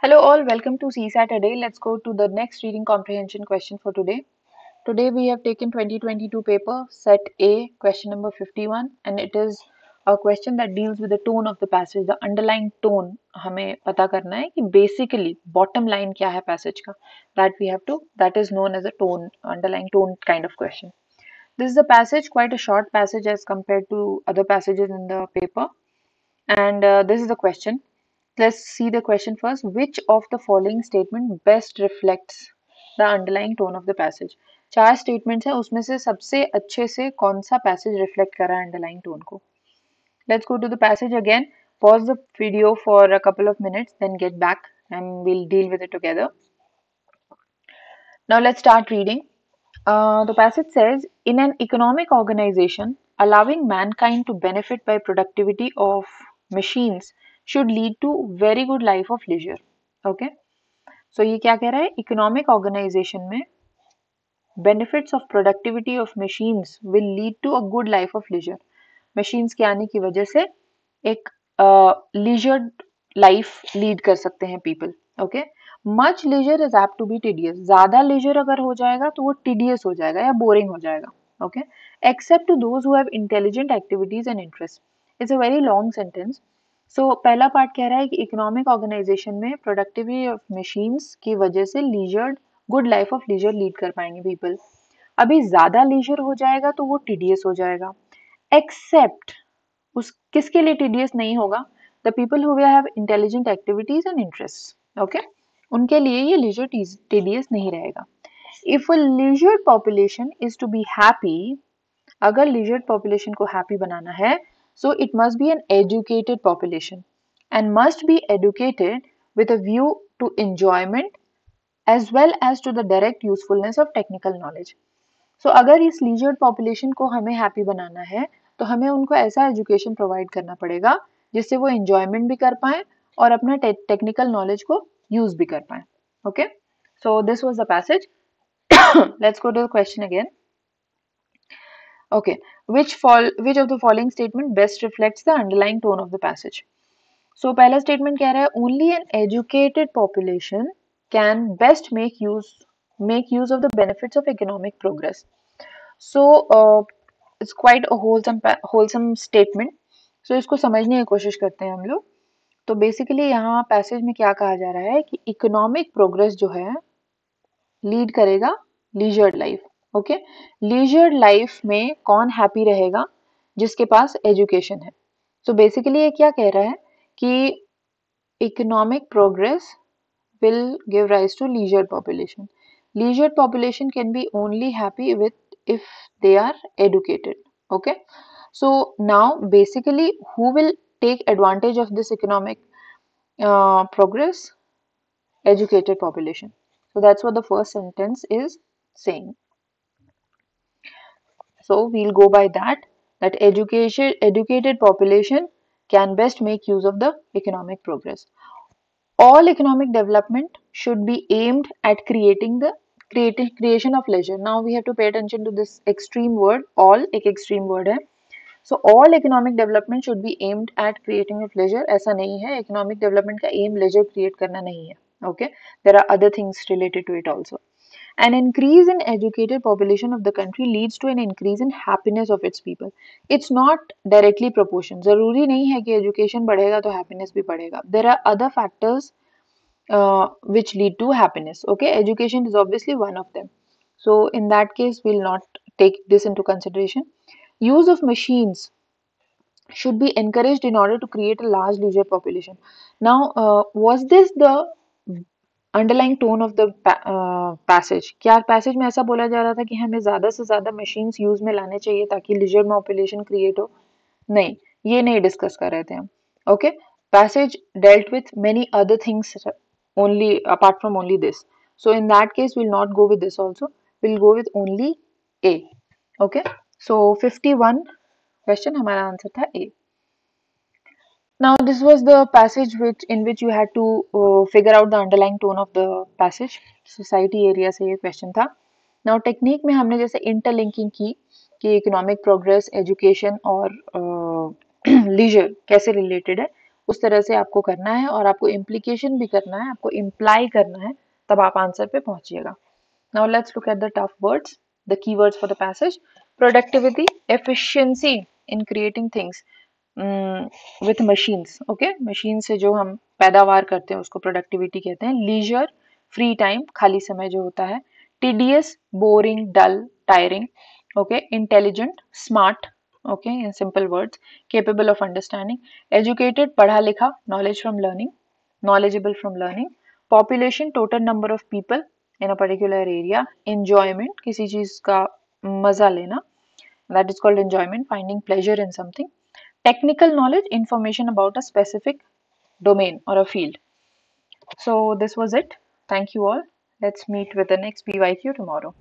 Hello all, welcome to CSAT a day. Let's go to the next reading comprehension question for today. Today we have taken 2022 paper set A question number 51 and it is a question that deals with the tone of the passage, the underlying tone. हमें पता करना है कि basically bottom line क्या है passage का, that is known as a tone, underlying tone kind of question. This is a passage, quite a short passage as compared to other passages in the paper, and this is the question. Let's see the question first. Which of the following statement best reflects the underlying tone of the passage? चार statements हैं, उसमें से सबसे अच्छे से कौन सा passage reflect कर रहा है underlying tone को? Let's go to the passage again. Pause the video for a couple of minutes, then get back and we'll deal with it together. Now let's start reading. The passage says, in an economic organization, allowing mankind to benefit by productivity of machines should lead to very good life of leisure. Okay. So ये क्या कह रहा है? Economic organization में benefits of productivity of machines will lead to a good life of leisure. Machines के आने की वजह से एक leisured life lead कर सकते हैं people. Okay. Much leisure is apt to be tedious. ज़्यादा leisure अगर हो जाएगा तो वो tedious हो जाएगा या boring हो जाएगा. Okay. Except to those who have intelligent activities and interests. It's a very long sentence. So पहला पार्ट कह रहा है कि इकोनॉमिक ऑर्गेनाइजेशन में प्रोडक्टिविटी ऑफ मशीन्स की वजह से leisured good life of leisure lead कर पाएंगे पीपल. अभी ज्यादा लीजर हो जाएगा तो वो टीडियस हो जाएगा. एक्सेप्ट उस किसके लिए टीडियस नहीं होगा? The people who have intelligent activities and interest. Okay, उनके लिए ये लीजर टीडियस नहीं रहेगा. If a leisure population is to be happy, अगर लीजर पॉपुलेशन को हैप्पी बनाना है, so it must be an educated population and must be educated with a view to enjoyment as well as to the direct usefulness of technical knowledge. So अगर इस lizard population को हमें happy बनाना है तो हमें उनको ऐसा एजुकेशन प्रोवाइड करना पड़ेगा जिससे वो एंजॉयमेंट भी कर पाए और अपना टेक्निकल नॉलेज को यूज भी कर पाए. Okay, so this was the passage. Let's go to the question again. Okay, which of the following statement best reflects the underlying tone of the passage? So पहला statement कह रहा है only an educated population can best make use of the benefits of economic progress. So it's quite a wholesome statement. So इसको समझने की कोशिश करते हैं हम लोग. तो बेसिकली यहाँ पैसेज में क्या कहा जा रहा है कि इकोनॉमिक प्रोग्रेस जो है लीड करेगा lizard life. Okay, lizard life में कौन हैप्पी रहेगा? जिसके पास एजुकेशन है. सो बेसिकली ये क्या कह रहा है कि economic progress will give rise to leisure population. Leisure population can be only happy with if they are educated. Okay, so now basically who will take advantage of this economic progress? Educated population. So that's what the first sentence is saying. So we'll go by that educated population can best make use of the economic progress. All economic development should be aimed at creating the creation of leisure. Now we have to pay attention to this extreme word. All एक extreme word है. So all economic development should be aimed at creating of leisure. ऐसा नहीं है, economic development का aim leisure create करना नहीं है. Okay, there are other things related to it also. An increase in educated population of the country leads to an increase in happiness of its people. It's not directly proportion. जरूरी नहीं है कि education बढ़ेगा तो happiness भी बढ़ेगा. There are other factors which lead to happiness. Okay, education is obviously one of them. So in that case, we'll not take this into consideration. Use of machines should be encouraged in order to create a large leisure population. Now, was this the underlying tone of the passage? क्या passage में ऐसा बोला जा रहा था कि हमें ज़्यादा से ज़्यादा मशीन्स यूज़ में लाने चाहिए ताकि लीजर पॉपुलेशन क्रिएट हो? नहीं, ये नहीं डिस्कस कर रहे थे हम. Okay, passage dealt with many other things only apart from only this. So in that case we'll not go with this also, we'll go with only A. Okay, so 51 question हमारा answer था A. Now this was the passage in which you had to figure out the underlying tone of the passage. Society area से ये question था. Now technique में हमने जैसे interlinking की कि economic progress, education और leisure कैसे related है, उस तरह से आपको करना है और आपको इम्प्लीकेशन भी करना है, आपको इम्प्लाई करना है, तब आप आंसर पे पहुंचिएगा. Now let's look at the tough words, the keywords for the passage. Productivity, efficiency in creating things with machines. Okay, machine से जो हम पैदावार करते हैं उसको productivity कहते हैं. Leisure, free time, खाली समय जो होता है. Tedious, boring, dull, tiring. Okay, intelligent, smart. Okay, in simple words, capable of understanding. Educated, पढ़ा लिखा, knowledge from learning, knowledgeable from learning. Population, total number of people in a particular area. Enjoyment, किसी चीज का मजा लेना, that is called enjoyment, finding pleasure in something. Technical knowledge, information about a specific domain or a field. So this was it. Thank you all. Let's meet with the next PYQ tomorrow.